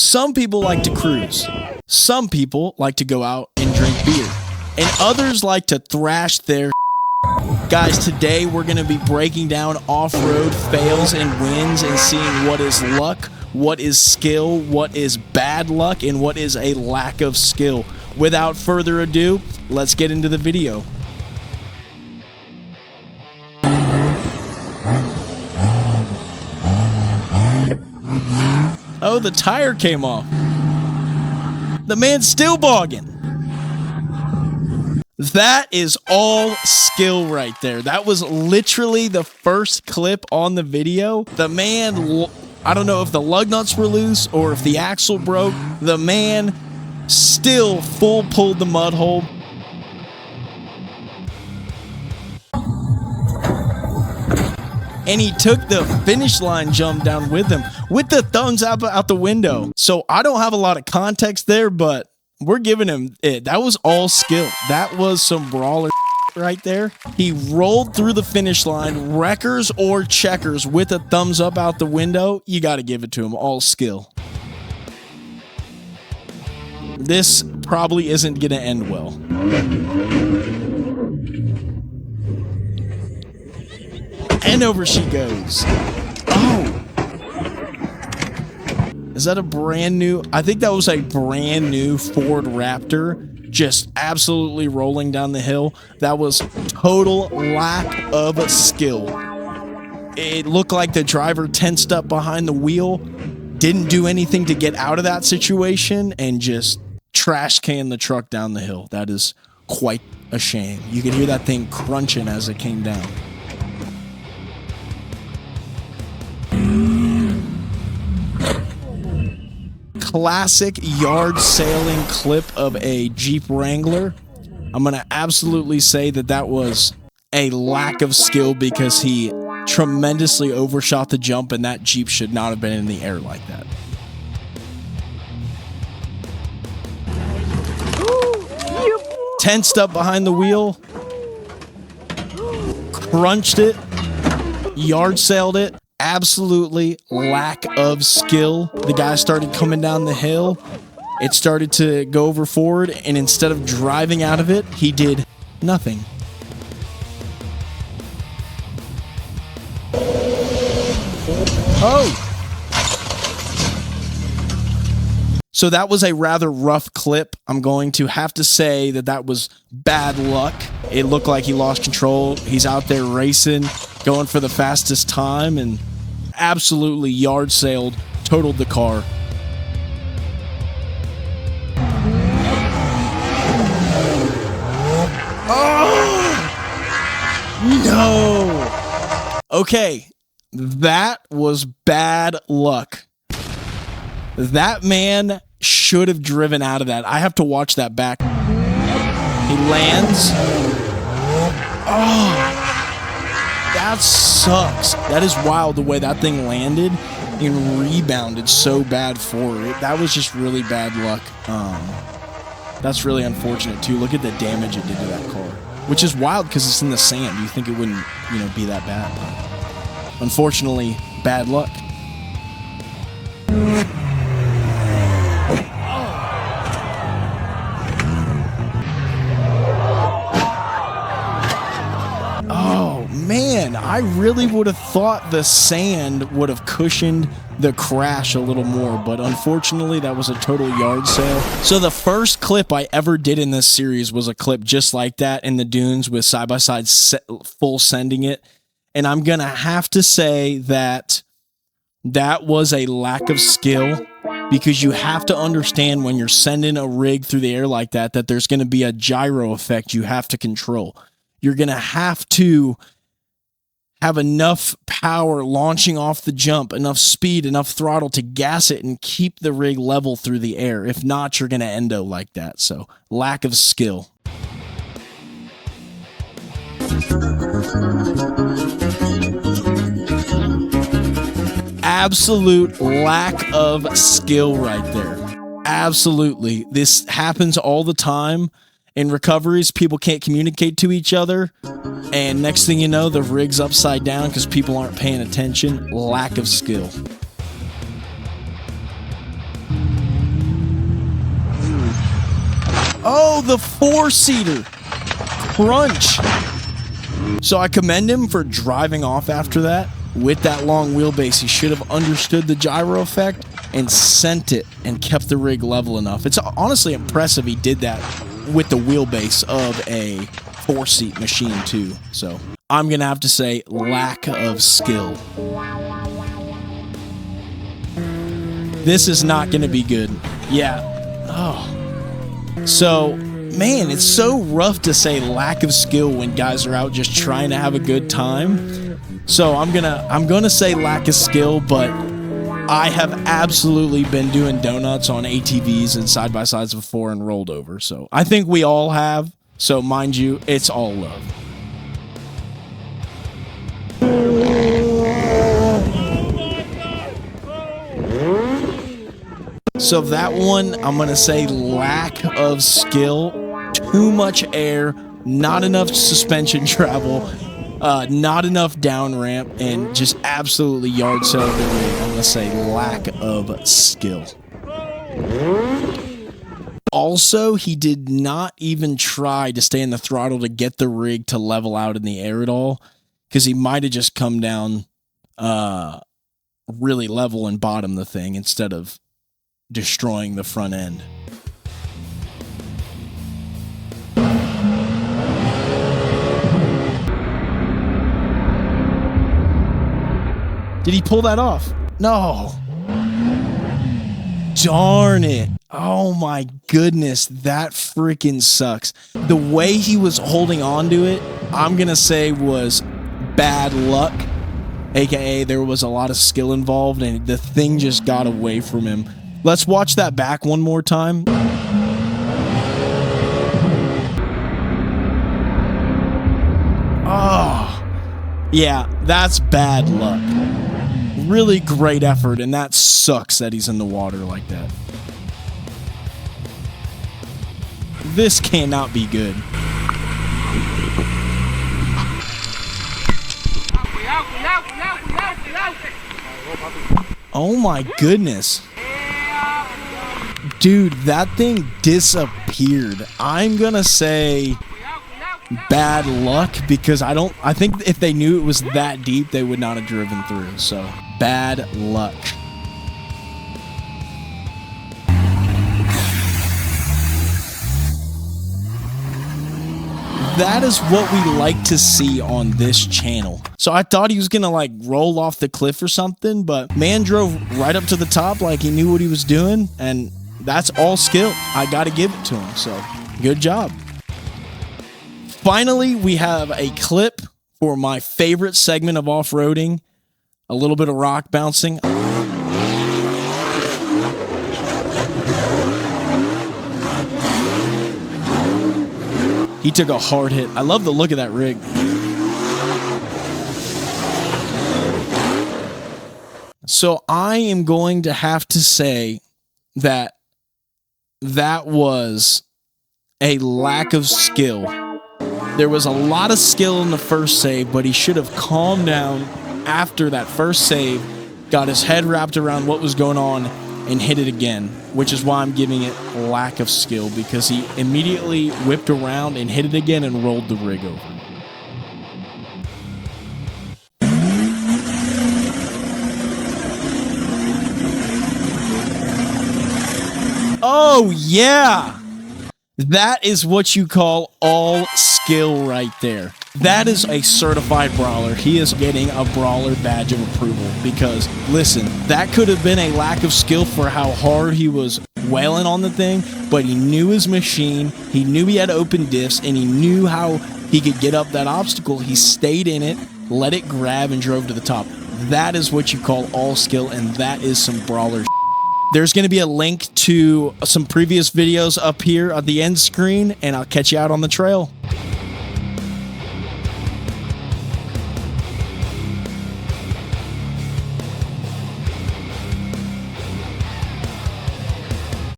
Some people like to cruise. Some people like to go out and drink beer. And others like to thrash their Guys, today we're going to be breaking down off-road fails and wins and seeing what is luck, what is skill, what is bad luck, and what is a lack of skill. Without further ado, let's get into the video. Oh, the tire came off. The man's still bogging. That is all skill right there. That was literally the first clip on the video. The man, I don't know if the lug nuts were loose or if the axle broke. The man still full pulled the mud hole. And he took the finish line jump down with him with the thumbs up out the window. So I don't have a lot of context there, but we're giving him it. That was all skill. That was some brawler right there. He rolled through the finish line, wreckers or checkers, with a thumbs up out the window. You got to give it to him. All skill. This probably isn't going to end well. And over she goes. Oh. Is that a brand new? I think that was a brand new Ford Raptor, just absolutely rolling down the hill. That was total lack of skill. It looked like the driver tensed up behind the wheel, didn't do anything to get out of that situation, and just trash canned the truck down the hill. That is quite a shame. You could hear that thing crunching as it came down. Classic yard sailing clip of a Jeep Wrangler. I'm going to absolutely say that that was a lack of skill because he tremendously overshot the jump, and that Jeep should not have been in the air like that. Tensed up behind the wheel, crunched it, yard sailed it. Absolutely lack of skill. The guy started coming down the hill. It started to go over forward, and instead of driving out of it, he did nothing. Oh! So that was a rather rough clip. I'm going to have to say that that was bad luck. It looked like he lost control. He's out there racing, going for the fastest time, and absolutely yard sailed, totaled the car. Oh! No! Okay, that was bad luck. That man should have driven out of that. I have to watch that back. He lands. Oh! That sucks. That is wild the way that thing landed and rebounded so bad for it. That was just really bad luck. That's really unfortunate too. Look at the damage it did to that car, which is wild because it's in the sand. You think it wouldn't, be that bad. But unfortunately, bad luck. Man, I really would have thought the sand would have cushioned the crash a little more, but unfortunately that was a total yard sale. So the first clip I ever did in this series was a clip just like that in the dunes with side-by-side full sending it, and I'm gonna have to say that that was a lack of skill, because you have to understand when you're sending a rig through the air like that, that there's gonna be a gyro effect you have to control. You're gonna have to have enough power launching off the jump, enough speed, enough throttle to gas it and keep the rig level through the air. If not, you're going to endo like that. So, lack of skill. Absolute lack of skill right there. Absolutely. This happens all the time. In recoveries, people can't communicate to each other, and next thing you know, the rig's upside down because people aren't paying attention. Lack of skill. Oh, the four-seater. Crunch. So I commend him for driving off after that. With that long wheelbase, he should have understood the gyro effect and sent it and kept the rig level enough. It's honestly impressive he did that with the wheelbase of a four-seat machine too. So I'm going to have to say lack of skill. This is not going to be good. Yeah. Oh. So, man, it's so rough to say lack of skill when guys are out just trying to have a good time. So I'm gonna say lack of skill, but I have absolutely been doing donuts on ATVs and side-by-sides before and rolled over. So I think we all have. So mind you, it's all love. So that one, I'm going to say lack of skill, too much air, not enough suspension travel, not enough down ramp, and just absolutely yard sale the rig. I'm going to say lack of skill. Also, he did not even try to stay in the throttle to get the rig to level out in the air at all, because he might have just come down really level and bottom the thing instead of destroying the front end. Did he pull that off? No. Darn it. Oh my goodness, that freaking sucks. The way he was holding on to it, I'm gonna say was bad luck, aka there was a lot of skill involved and the thing just got away from him. Let's watch that back one more time. Oh, yeah, that's bad luck. Really great effort, and that sucks that he's in the water like that. This cannot be good. Oh my goodness. Dude, that thing disappeared. I'm gonna say bad luck because I think if they knew it was that deep, they would not have driven through. So, bad luck. That is what we like to see on this channel. So I thought he was gonna like roll off the cliff or something, but man drove right up to the top like he knew what he was doing, and that's all skill. I gotta give it to him, so good job. Finally, we have a clip for my favorite segment of off-roading, a little bit of rock bouncing. He took a hard hit. I love the look of that rig. So I am going to have to say that that was a lack of skill. There was a lot of skill in the first save, but he should have calmed down after that first save, got his head wrapped around what was going on, and hit it again, which is why I'm giving it lack of skill, because he immediately whipped around and hit it again and rolled the rig over. Oh, yeah! That is what you call all skill right there. That is a certified brawler. He is getting a brawler badge of approval because, listen, that could have been a lack of skill for how hard he was wailing on the thing, but he knew his machine, he knew he had open diffs, and he knew how he could get up that obstacle. He stayed in it, let it grab, and drove to the top. That is what you call all skill, and that is some brawler. There's going to be a link to some previous videos up here at the end screen, and I'll catch you out on the trail.